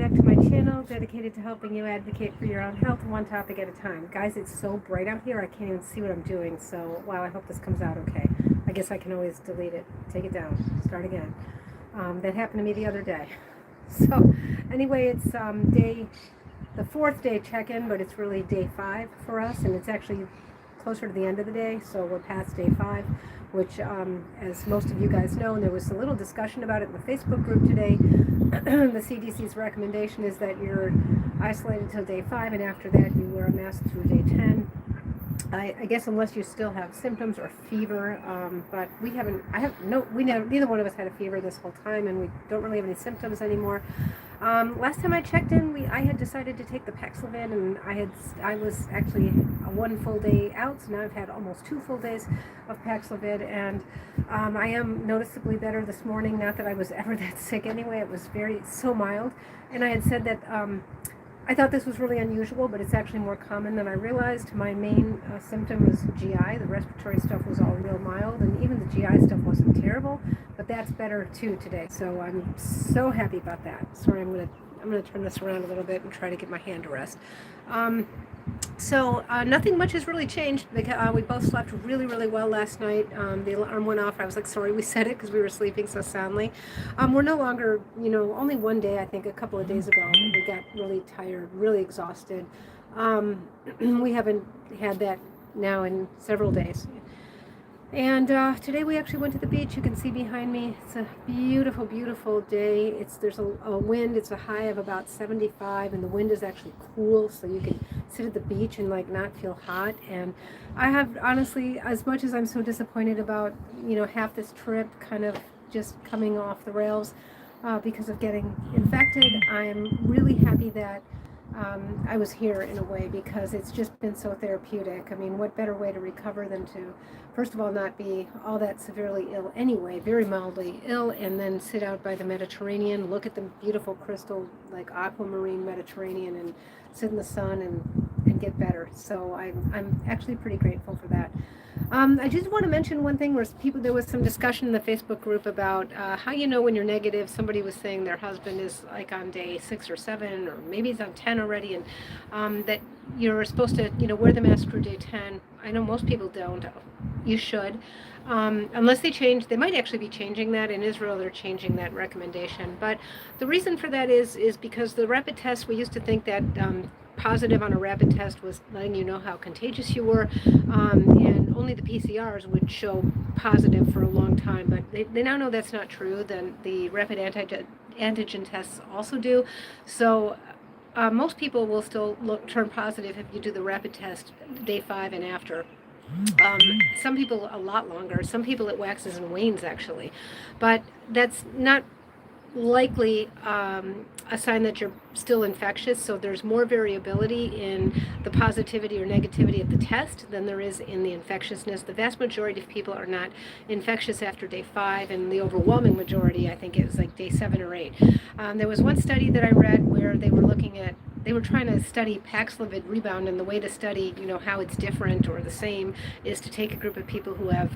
back to my channel dedicated to helping you advocate for your own health one topic at a time. Guys, it's so bright out here I can't even see what I'm doing, so wow, I hope this comes out okay. I guess I can always delete it, take it down, start again. That happened to me the other day. So anyway, it's the fourth day check-in, but it's really day 5 for us, and it's actually closer to the end of the day, so we're past day 5, which as most of you guys know, and there was a little discussion about it in the Facebook group today. The CDC's recommendation is that you're isolated till day 5, and after that you wear a mask through day 10. I guess unless you still have symptoms or fever, but neither one of us had a fever this whole time, and we don't really have any symptoms anymore. Last time I checked in, I had decided to take the Paxlovid, and I was actually a 1 full day out, so now I've had almost 2 full days of Paxlovid, and I am noticeably better this morning. Not that I was ever that sick anyway; it was so mild, and I had said that. I thought this was really unusual, but it's actually more common than I realized. My main symptom was GI. The respiratory stuff was all real mild, and even the GI stuff wasn't terrible, but that's better too today. So I'm so happy about that. Sorry, I'm gonna turn this around a little bit and try to get my hand to rest. So nothing much has really changed because we both slept really, really well last night. The alarm went off. I was like, sorry we set it because we were sleeping so soundly. We're no longer, only one day, I think a couple of days ago, we got really tired, really exhausted. We haven't had that now in several days. And today we actually went to the beach. You can see behind me. It's a beautiful, beautiful day. There's a wind. It's a high of about 75, and the wind is actually cool, so you can sit at the beach and not feel hot. And I have honestly, as much as I'm so disappointed about half this trip kind of just coming off the rails because of getting infected, I'm really happy that I was here in a way, because it's just been so therapeutic. I mean, what better way to recover than to, first of all, not be all that severely ill anyway, very mildly ill, and then sit out by the Mediterranean, look at the beautiful crystal, aquamarine Mediterranean, and sit in the sun and get better. So I'm actually pretty grateful for that. I just want to mention one thing where there was some discussion in the Facebook group about how when you're negative. Somebody was saying their husband is on day 6 or 7, or maybe he's on 10 already, and that you're supposed to wear the mask through day 10. I know most people don't. You should. Unless they might actually be changing that. In Israel, they're changing that recommendation. But the reason for that is because the rapid test, we used to think that positive on a rapid test was letting you know how contagious you were, and only the PCRs would show positive for a long time, but they now know that's not true. Then the rapid antigen tests also do. So most people will still turn positive if you do the rapid test day 5 and after. Some people a lot longer. Some people it waxes and wanes actually, but that's not likely a sign that you're still infectious. So there's more variability in the positivity or negativity of the test than there is in the infectiousness. The vast majority of people are not infectious after day 5, and the overwhelming majority, I think it was day 7 or 8. There was one study that I read where they were trying to study Paxlovid rebound, and the way to study, how it's different or the same is to take a group of people who have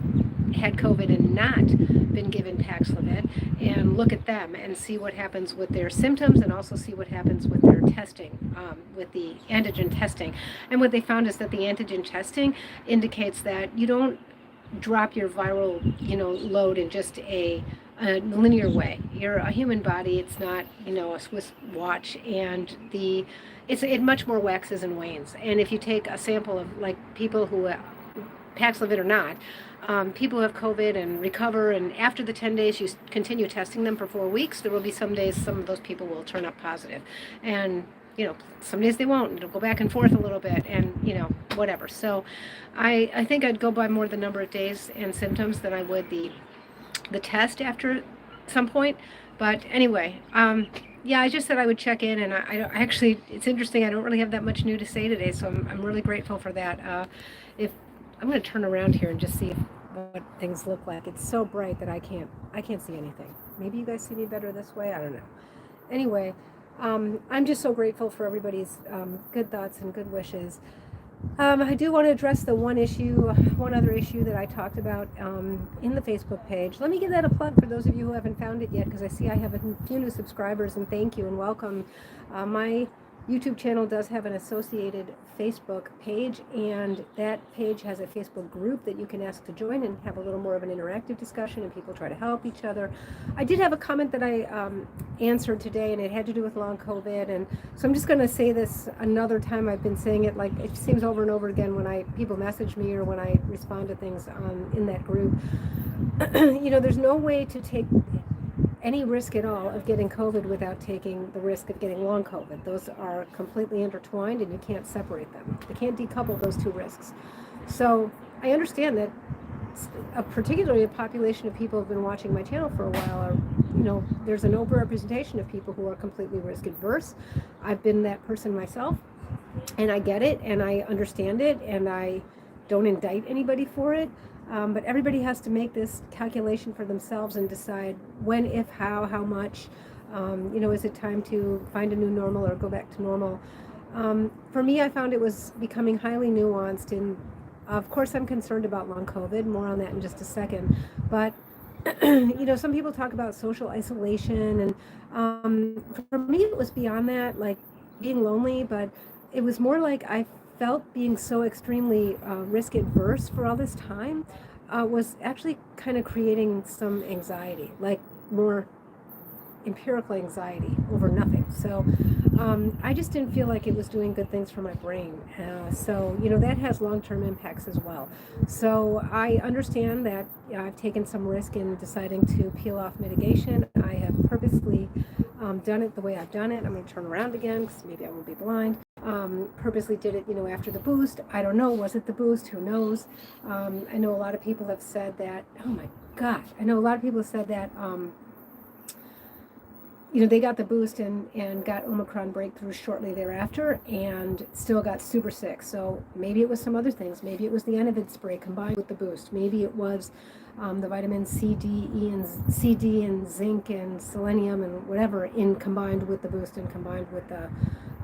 had COVID and not been given Paxlovid and look at them and see what happens with their symptoms, and also see what happens with their testing, with the antigen testing. And what they found is that the antigen testing indicates that you don't drop your viral, load in just a linear way. You're a human body. It's not, a Swiss watch, and it much more waxes and wanes. And if you take a sample of people who Paxlovid or not, people who have COVID and recover, and after the 10 days you continue testing them for 4 weeks, there will be some days some of those people will turn up positive, and some days they won't. It'll go back and forth a little bit, and whatever. So I think I'd go by more the number of days and symptoms than I would the test after some point. But anyway, yeah, I just said I would check in, and I actually, it's interesting, I don't really have that much new to say today, so I'm really grateful for that. If I'm going to turn around here and just see what things look like. It's so bright that I can't see anything. Maybe you guys see me better this way. I don't know. Anyway, I'm just so grateful for everybody's good thoughts and good wishes. I do want to address the one other issue that I talked about in the Facebook page. Let me give that a plug for those of you who haven't found it yet, because I see I have a few new subscribers, and thank you and welcome. My YouTube channel does have an associated Facebook page, and that page has a Facebook group that you can ask to join and have a little more of an interactive discussion, and people try to help each other. I did have a comment that I answered today, and it had to do with long COVID, and so I'm just going to say this another time. I've been saying it, like, it seems over and over again when people message me or when I respond to things in that group. There's no way to take any risk at all of getting COVID without taking the risk of getting long COVID. Those are completely intertwined, and you can't separate them. You can't decouple those two risks. So I understand that particularly a population of people who have been watching my channel for a while there's an overrepresentation of people who are completely risk adverse. I've been that person myself, and I get it, and I understand it, and I don't indict anybody for it. But everybody has to make this calculation for themselves and decide when, if, how much. Is it time to find a new normal or go back to normal? For me, I found it was becoming highly nuanced. And of course, I'm concerned about long COVID. More on that in just a second. But some people talk about social isolation, and for me, it was beyond that, like being lonely. But it was more like I felt being so extremely risk adverse for all this time was actually kind of creating some anxiety, like more empirical anxiety over nothing. So I just didn't feel like it was doing good things for my brain. So that has long-term impacts as well. So I understand that I've taken some risk in deciding to peel off mitigation. I have purposely done it the way I've done it. I'm going to turn around again because maybe I won't be blind. Purposely did it, after the boost. I don't know. Was it the boost? Who knows? I know a lot of people have said that. Oh my gosh. I know a lot of people have said that, they got the boost and got Omicron breakthrough shortly thereafter and still got super sick. So maybe it was some other things. Maybe it was the Anavid spray combined with the boost. Maybe it was the vitamin C, D, and zinc and selenium and whatever combined with the boost and combined with the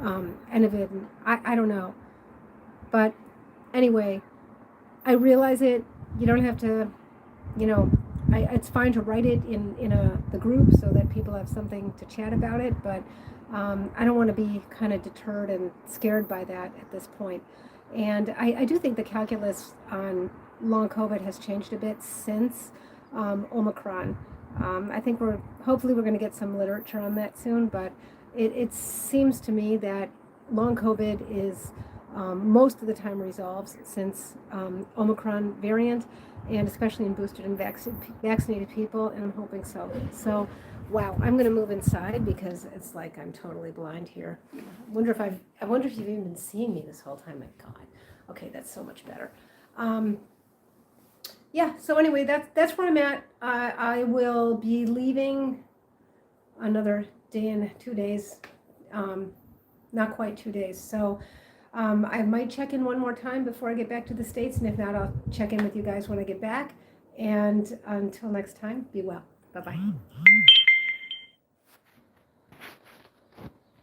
Anavid. I don't know. But anyway, I realize it. You don't have to, it's fine to write it in the group so that people have something to chat about it, but I don't want to be kind of deterred and scared by that at this point. And I do think the calculus on long COVID has changed a bit since Omicron. I think hopefully we're going to get some literature on that soon, but it seems to me that long COVID is most of the time resolves since Omicron variant, and especially in boosted and vaccinated people, and I'm hoping so. So, wow, I'm going to move inside because it's like I'm totally blind here. I wonder if you've even been seeing me this whole time. My God. Okay, that's so much better. Yeah, so anyway, that's where I'm at. I will be leaving another day and 2 days, not quite 2 days. So I might check in one more time before I get back to the States, and if not, I'll check in with you guys when I get back. And until next time, be well. Bye-bye.